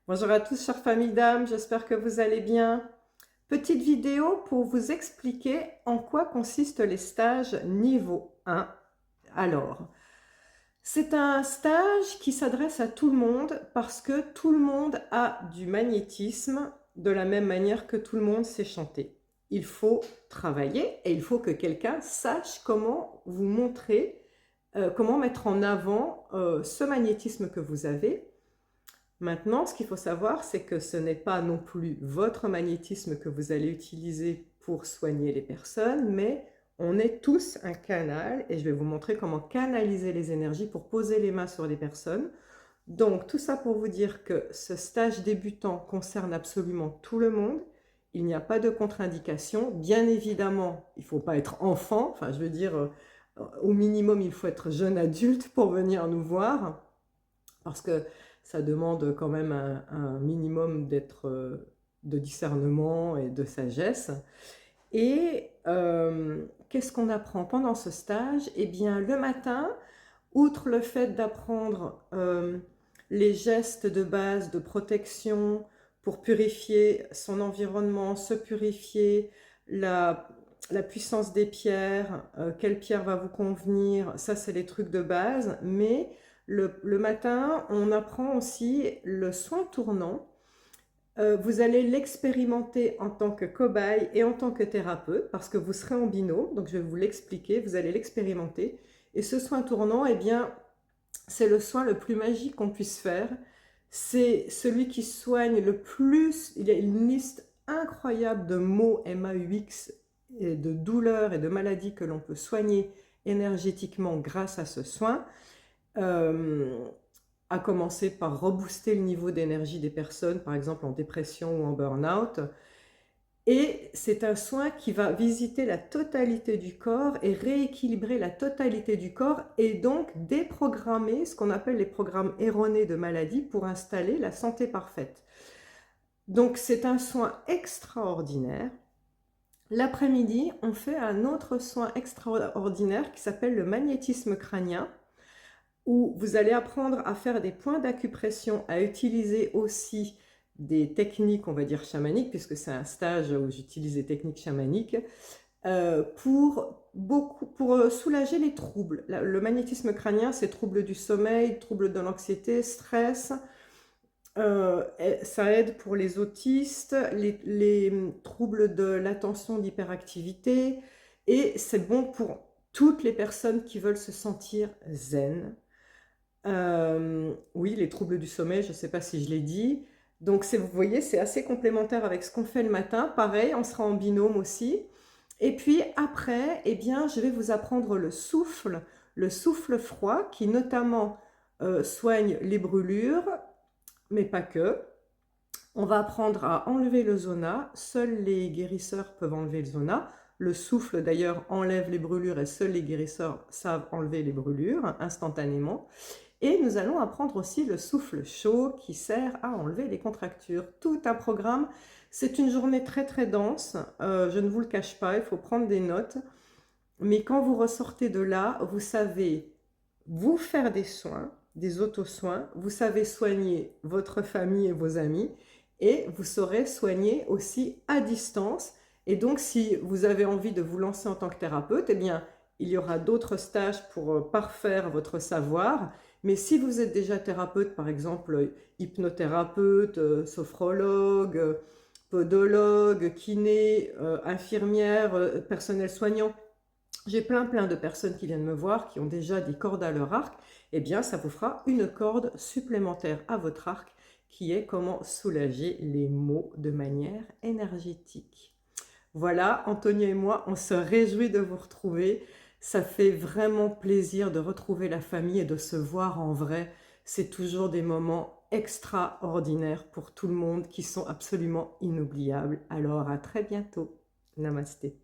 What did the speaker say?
Bonjour à tous, chère famille d'âme, j'espère que vous allez bien. Petite vidéo pour vous expliquer en quoi consistent les stages niveau 1. Alors, c'est un stage qui s'adresse à tout le monde parce que tout le monde a du magnétisme de la même manière que tout le monde sait chanter. Il faut travailler et il faut que quelqu'un sache comment vous montrer, comment mettre en avant ce magnétisme que vous avez. Maintenant, ce qu'il faut savoir, c'est que ce n'est pas non plus votre magnétisme que vous allez utiliser pour soigner les personnes, mais on est tous un canal et je vais vous montrer comment canaliser les énergies pour poser les mains sur les personnes. Donc, tout ça pour vous dire que ce stage débutant concerne absolument tout le monde. Il n'y a pas de contre-indication. Bien évidemment, il ne faut pas être enfant. Enfin, je veux dire, au minimum, il faut être jeune adulte pour venir nous voir parce que ça demande quand même un minimum de discernement et de sagesse. Et qu'est-ce qu'on apprend pendant ce stage? Eh bien, le matin, outre le fait d'apprendre les gestes de base de protection pour purifier son environnement, se purifier, la puissance des pierres, quelle pierre va vous convenir, ça c'est les trucs de base, mais le matin, on apprend aussi le soin tournant. Vous allez l'expérimenter en tant que cobaye et en tant que thérapeute, parce que vous serez en binôme, donc je vais vous l'expliquer, vous allez l'expérimenter. Et ce soin tournant, eh bien, c'est le soin le plus magique qu'on puisse faire. C'est celui qui soigne le plus, il y a une liste incroyable de maux MAUX, et de douleurs et de maladies que l'on peut soigner énergétiquement grâce à ce soin. À commencer par rebooster le niveau d'énergie des personnes, par exemple en dépression ou en burn-out. Et c'est un soin qui va visiter la totalité du corps et rééquilibrer la totalité du corps et donc déprogrammer ce qu'on appelle les programmes erronés de maladie pour installer la santé parfaite. Donc c'est un soin extraordinaire. L'après-midi, on fait un autre soin extraordinaire qui s'appelle le magnétisme crânien, où vous allez apprendre à faire des points d'acupression, à utiliser aussi des techniques, on va dire chamaniques, puisque c'est un stage où j'utilise des techniques chamaniques, pour soulager les troubles. Le magnétisme crânien, c'est troubles du sommeil, troubles de l'anxiété, stress. Ça aide pour les autistes, les troubles de l'attention, d'hyperactivité, et c'est bon pour toutes les personnes qui veulent se sentir zen. Oui, les troubles du sommeil, je ne sais pas si je l'ai dit. Donc, vous voyez, c'est assez complémentaire avec ce qu'on fait le matin. Pareil, on sera en binôme aussi. Et puis après, eh bien, je vais vous apprendre le souffle froid, qui notamment soigne les brûlures, mais pas que. On va apprendre à enlever le zona. Seuls les guérisseurs peuvent enlever le zona. Le souffle, d'ailleurs, enlève les brûlures et seuls les guérisseurs savent enlever les brûlures instantanément. Et nous allons apprendre aussi le souffle chaud qui sert à enlever les contractures. Tout un programme. C'est une journée très très dense. Je ne vous le cache pas, il faut prendre des notes. Mais quand vous ressortez de là, vous savez vous faire des soins, des auto-soins. Vous savez soigner votre famille et vos amis. Et vous saurez soigner aussi à distance. Et donc, si vous avez envie de vous lancer en tant que thérapeute, eh bien, il y aura d'autres stages pour parfaire votre savoir. Mais si vous êtes déjà thérapeute, par exemple hypnothérapeute, sophrologue, podologue, kiné, infirmière, personnel soignant, j'ai plein de personnes qui viennent me voir, qui ont déjà des cordes à leur arc, eh bien ça vous fera une corde supplémentaire à votre arc, qui est comment soulager les maux de manière énergétique. Voilà, Antonia et moi, on se réjouit de vous retrouver. Ça fait vraiment plaisir de retrouver la famille et de se voir en vrai. C'est toujours des moments extraordinaires pour tout le monde qui sont absolument inoubliables. Alors à très bientôt. Namasté.